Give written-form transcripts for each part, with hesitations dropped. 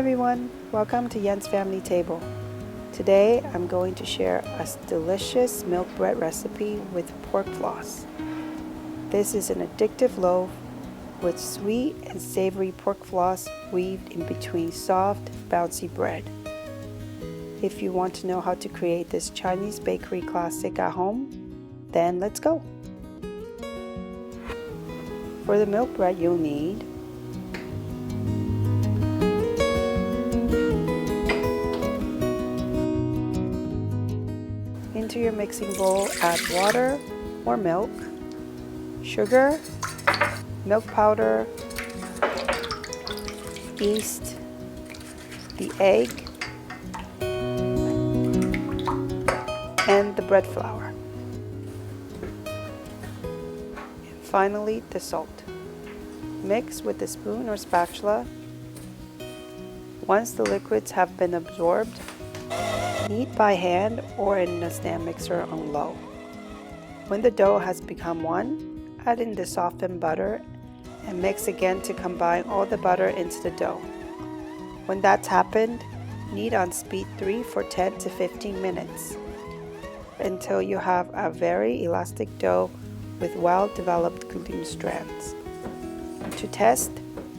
everyone, welcome to Yen's Family Table. Today I'm going to share a delicious milk bread recipe with pork floss. This is an addictive loaf with sweet and savory pork floss weaved in between soft, bouncy bread. If you want to know how to create this Chinese bakery classic at home, then let's go. For the milk bread you'll need into your mixing bowl, add water or milk, sugar, milk powder, yeast, the egg, and the bread flour. And finally, the salt. Mix with a spoon or spatula. Once the liquids have been absorbed, knead by hand or in a stand mixer on low. When the dough has become one, add in the softened butter and mix again to combine all the butter into the dough. When that's happened, knead on speed 3 for 10 to 15 minutes until you have a very elastic dough with well-developed gluten strands. To test,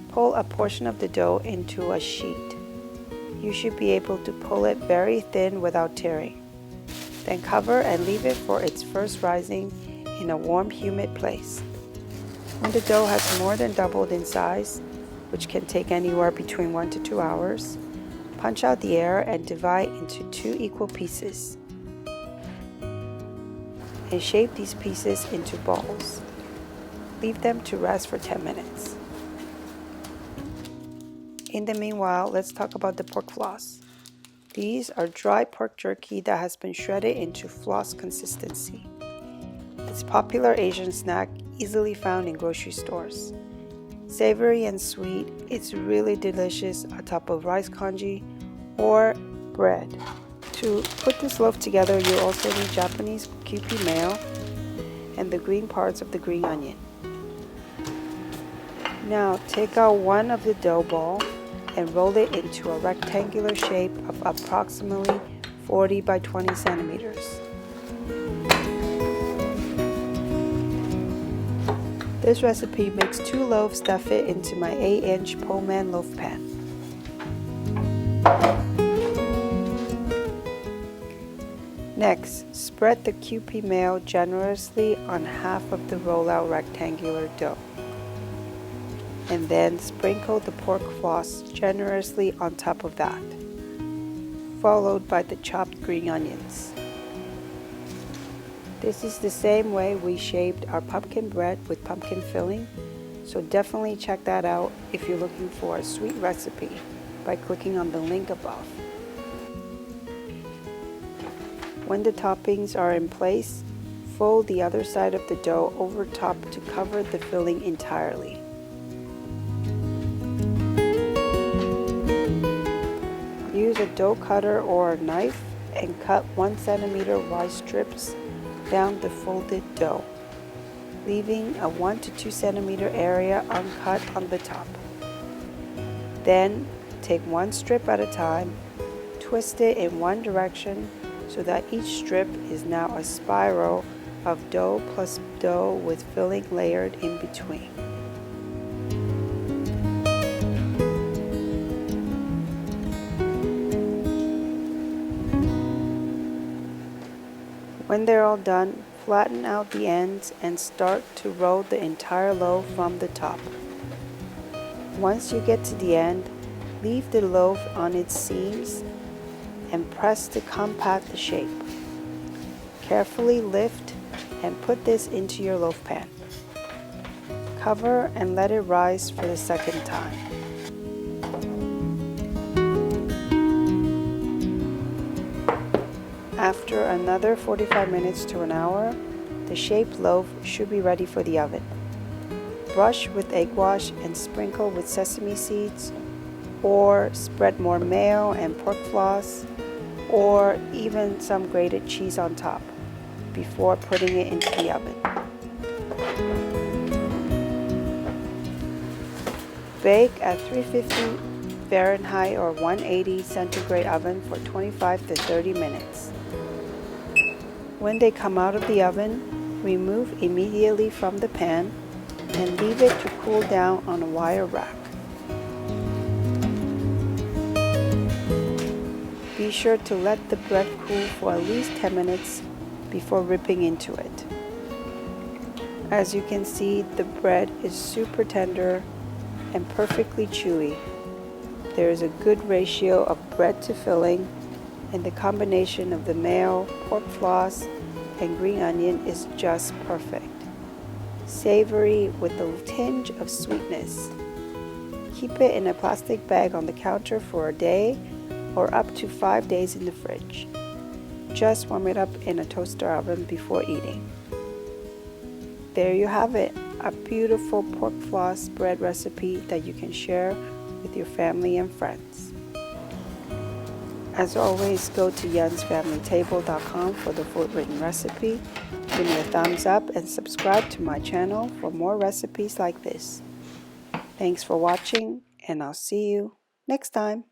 pull a portion of the dough into a sheet. You should be able to pull it very thin without tearing. Then cover and leave it for its first rising in a warm, humid place. When the dough has more than doubled in size, which can take anywhere between 1 to 2 hours, punch out the air and divide into 2 equal pieces. And shape these pieces into balls. Leave them to rest for 10 minutes. In the meanwhile, let's talk about the pork floss. These are dry pork jerky that has been shredded into floss consistency. It's a popular Asian snack easily found in grocery stores. Savory and sweet, it's really delicious on top of rice congee or bread. To put this loaf together, you also need Japanese kewpie mayo and the green parts of the green onion. Now take out one of the dough ball and roll it into a rectangular shape of approximately 40 by 20 centimeters. This recipe makes 2 loaves that fit into my 8-inch Pullman loaf pan. Next, spread the kewpie mayo generously on half of the rollout rectangular dough. And then sprinkle the pork floss generously on top of that, followed by the chopped green onions. This is the same way we shaped our pumpkin bread with pumpkin filling, so definitely check that out if you're looking for a sweet recipe by clicking on the link above. When the toppings are in place, fold the other side of the dough over top to cover the filling entirely. Use a dough cutter or a knife and cut 1 centimeter wide strips down the folded dough, leaving a 1 to 2 centimeter area uncut on the top. Then take 1 strip at a time, twist it in one direction so that each strip is now a spiral of dough plus dough with filling layered in between. When they're all done, flatten out the ends and start to roll the entire loaf from the top. Once you get to the end, leave the loaf on its seams and press to compact the shape. Carefully lift and put this into your loaf pan. Cover and let it rise for the second time. After another 45 minutes to an hour, the shaped loaf should be ready for the oven. Brush with egg wash and sprinkle with sesame seeds, or spread more mayo and pork floss, or even some grated cheese on top before putting it into the oven. Bake at 350 Fahrenheit or 180 centigrade oven for 25 to 30 minutes. When they come out of the oven, remove immediately from the pan and leave it to cool down on a wire rack. Be sure to let the bread cool for at least 10 minutes before ripping into it. As you can see, the bread is super tender and perfectly chewy. There is a good ratio of bread to filling, and the combination of the mayo, pork floss, and green onion is just perfect. Savory with a tinge of sweetness. Keep it in a plastic bag on the counter for a day or up to 5 days in the fridge. Just warm it up in a toaster oven before eating. There you have it, a beautiful pork floss bread recipe that you can share with your family and friends. As always, go to yunsfamilytable.com for the full written recipe. Give me a thumbs up and subscribe to my channel for more recipes like this. Thanks for watching, and I'll see you next time.